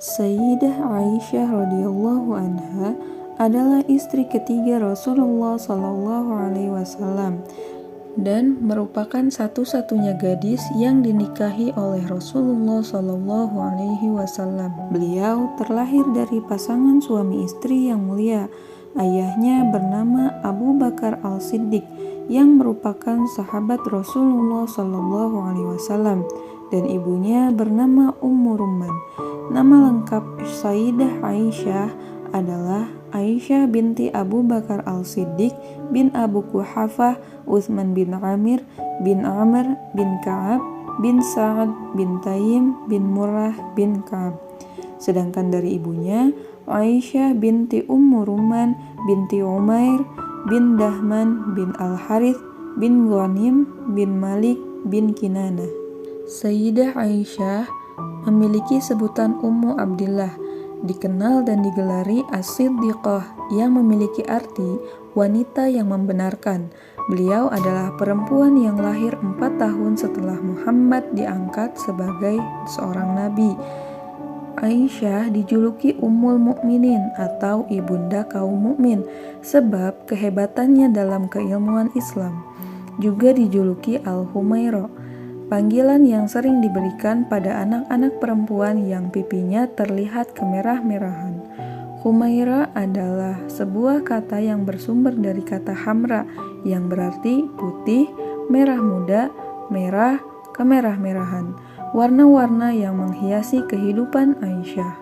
Sayyidah Aisyah radhiyallahu anha adalah istri ketiga Rasulullah Shallallahu Alaihi Wasallam dan merupakan satu-satunya gadis yang dinikahi oleh Rasulullah Shallallahu Alaihi Wasallam. Beliau terlahir dari pasangan suami istri yang mulia. Ayahnya bernama Abu Bakar Al-Siddiq yang merupakan sahabat Rasulullah Shallallahu Alaihi Wasallam dan ibunya bernama Ummu Rumman. Nama lengkap Sayyidah Aisyah adalah Aisyah binti Abu Bakar Al-Siddiq bin Abu Quhafah Utsman bin Amir bin Amr bin Ka'ab bin Sa'ad bin Taim bin Murrah bin Ka'ab. Sedangkan dari ibunya Aisyah binti Ummu Rumman binti Umair bin Dahman bin Al-Harith bin Ghanim bin Malik bin Kinanah. Sayyidah Aisyah memiliki sebutan Ummu Abdillah, dikenal dan digelari As-Siddiqah yang memiliki arti wanita yang membenarkan. Beliau adalah perempuan yang lahir 4 tahun setelah Muhammad diangkat sebagai seorang nabi. Aisyah dijuluki Ummul Mukminin atau ibunda kaum mukmin sebab kehebatannya dalam keilmuan Islam. Juga dijuluki Al-Humaira, panggilan yang sering diberikan pada anak-anak perempuan yang pipinya terlihat kemerah-merahan. Humaira adalah sebuah kata yang bersumber dari kata hamra yang berarti putih, merah muda, merah, kemerah-merahan. Warna-warna yang menghiasi kehidupan Aisyah.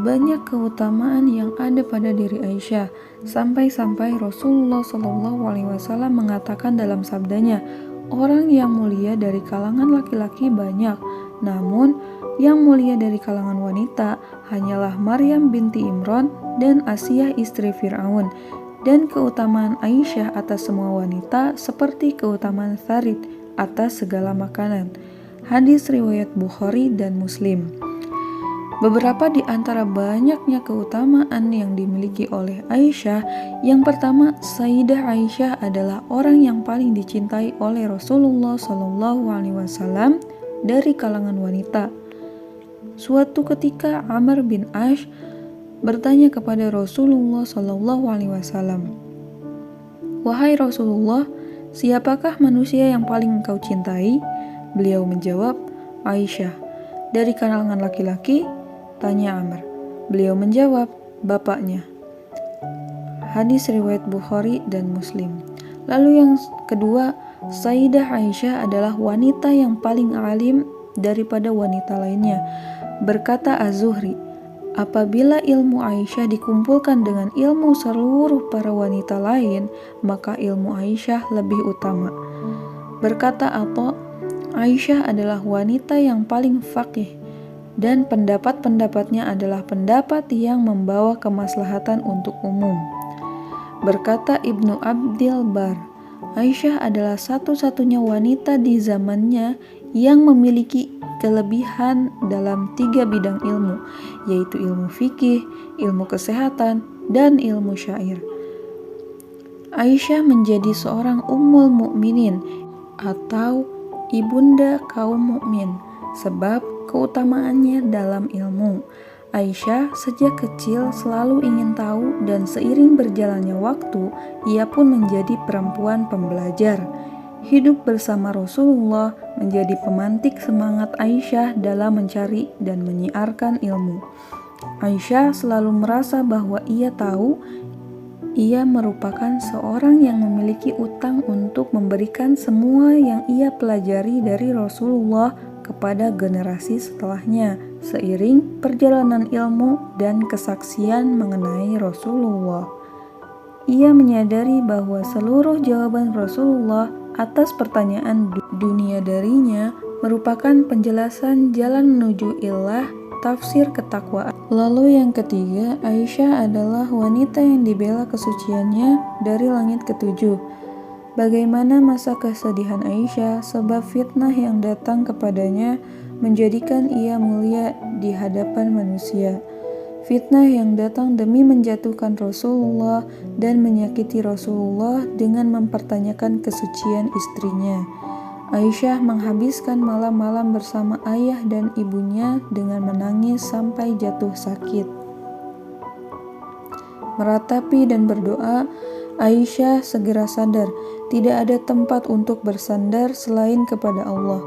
Banyak keutamaan yang ada pada diri Aisyah, sampai-sampai Rasulullah SAW mengatakan dalam sabdanya, orang yang mulia dari kalangan laki-laki banyak, namun yang mulia dari kalangan wanita hanyalah Maryam binti Imran dan Asiyah istri Fir'aun. Dan keutamaan Aisyah atas semua wanita seperti keutamaan tharid atas segala makanan. Hadis riwayat Bukhari dan Muslim. Beberapa di antara banyaknya keutamaan yang dimiliki oleh Aisyah, yang pertama, Sayyidah Aisyah adalah orang yang paling dicintai oleh Rasulullah SAW dari kalangan wanita. Suatu ketika Amr bin Ash bertanya kepada Rasulullah SAW, "Wahai Rasulullah, siapakah manusia yang paling engkau cintai?" Beliau menjawab, "Aisyah." "Dari kalangan laki-laki?" tanya Amr. Beliau menjawab, "Bapaknya." Hadis riwayat Bukhari dan Muslim. Lalu yang kedua, Sayyidah Aisyah adalah wanita yang paling alim daripada wanita lainnya. Berkata Az-Zuhri, apabila ilmu Aisyah dikumpulkan dengan ilmu seluruh para wanita lain, maka ilmu Aisyah lebih utama. Berkata Atha, Aisyah adalah wanita yang paling faqih dan pendapat-pendapatnya adalah pendapat yang membawa kemaslahatan untuk umum. Berkata Ibnu Abdil Bar, Aisyah adalah satu-satunya wanita di zamannya yang memiliki kelebihan dalam 3 bidang ilmu, yaitu ilmu fikih, ilmu kesehatan, dan ilmu syair. Aisyah menjadi seorang ummul mukminin atau ibunda kaum mukmin sebab keutamaannya dalam ilmu. Aisyah sejak kecil selalu ingin tahu dan seiring berjalannya waktu, ia pun menjadi perempuan pembelajar. Hidup bersama Rasulullah menjadi pemantik semangat Aisyah dalam mencari dan menyiarkan ilmu. Aisyah selalu merasa bahwa ia tahu ia merupakan seorang yang memiliki utang untuk memberikan semua yang ia pelajari dari Rasulullah kepada generasi setelahnya, seiring perjalanan ilmu dan kesaksian mengenai Rasulullah. Ia menyadari bahwa seluruh jawaban Rasulullah atas pertanyaan dunia darinya merupakan penjelasan jalan menuju ilah, tafsir ketakwaan. Lalu yang ketiga, Aisyah adalah wanita yang dibela kesuciannya dari langit ketujuh. Bagaimana masa kesedihan Aisyah sebab fitnah yang datang kepadanya menjadikan ia mulia di hadapan manusia. Fitnah yang datang demi menjatuhkan Rasulullah dan menyakiti Rasulullah dengan mempertanyakan kesucian istrinya. Aisyah menghabiskan malam-malam bersama ayah dan ibunya dengan menangis sampai jatuh sakit. Meratapi dan berdoa, Aisyah segera sadar tidak ada tempat untuk bersandar selain kepada Allah.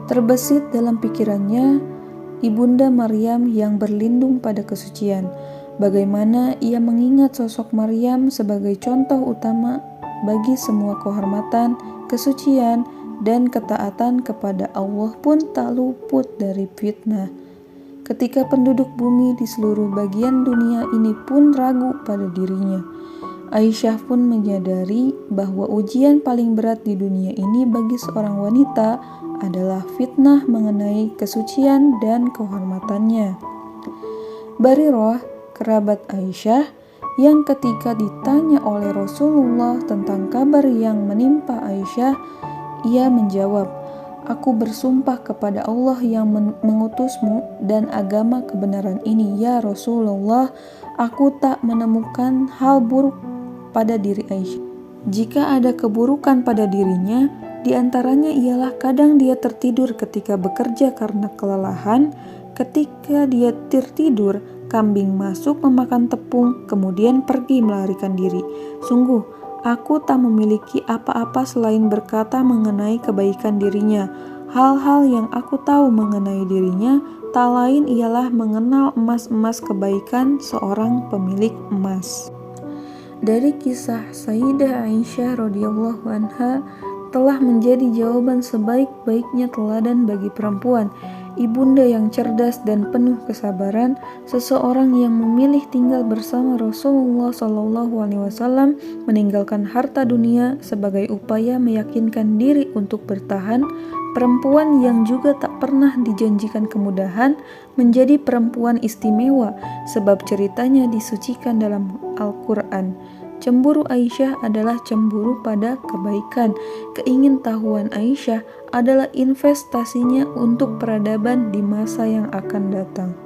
Terbesit dalam pikirannya Ibunda Maryam yang berlindung pada kesucian. Bagaimana ia mengingat sosok Maryam sebagai contoh utama bagi semua kehormatan, kesucian, dan ketaatan kepada Allah pun tak luput dari fitnah. Ketika penduduk bumi di seluruh bagian dunia ini pun ragu pada dirinya, Aisyah pun menyadari bahwa ujian paling berat di dunia ini bagi seorang wanita adalah fitnah mengenai kesucian dan kehormatannya. Barirah, kerabat Aisyah, yang ketika ditanya oleh Rasulullah tentang kabar yang menimpa Aisyah, ia menjawab, "Aku bersumpah kepada Allah yang mengutusmu dan agama kebenaran ini, ya Rasulullah, aku tak menemukan hal buruk pada diri Aisyah. Jika ada keburukan pada dirinya, diantaranya ialah kadang dia tertidur ketika bekerja karena kelelahan. Ketika dia tertidur, kambing masuk memakan tepung, kemudian pergi melarikan diri. Sungguh, aku tak memiliki apa-apa selain berkata mengenai kebaikan dirinya. Hal-hal yang aku tahu mengenai dirinya tak lain ialah mengenal emas-emas kebaikan seorang pemilik emas." Dari kisah Sayyidah Aisyah radhiyallahu anha telah menjadi jawaban sebaik-baiknya teladan bagi perempuan, ibunda yang cerdas dan penuh kesabaran, seseorang yang memilih tinggal bersama Rasulullah SAW, meninggalkan harta dunia sebagai upaya meyakinkan diri untuk bertahan, perempuan yang juga tak pernah dijanjikan kemudahan, menjadi perempuan istimewa sebab ceritanya disucikan dalam Al-Quran. Cemburu Aisyah adalah cemburu pada kebaikan. Keingintahuan Aisyah adalah investasinya untuk peradaban di masa yang akan datang.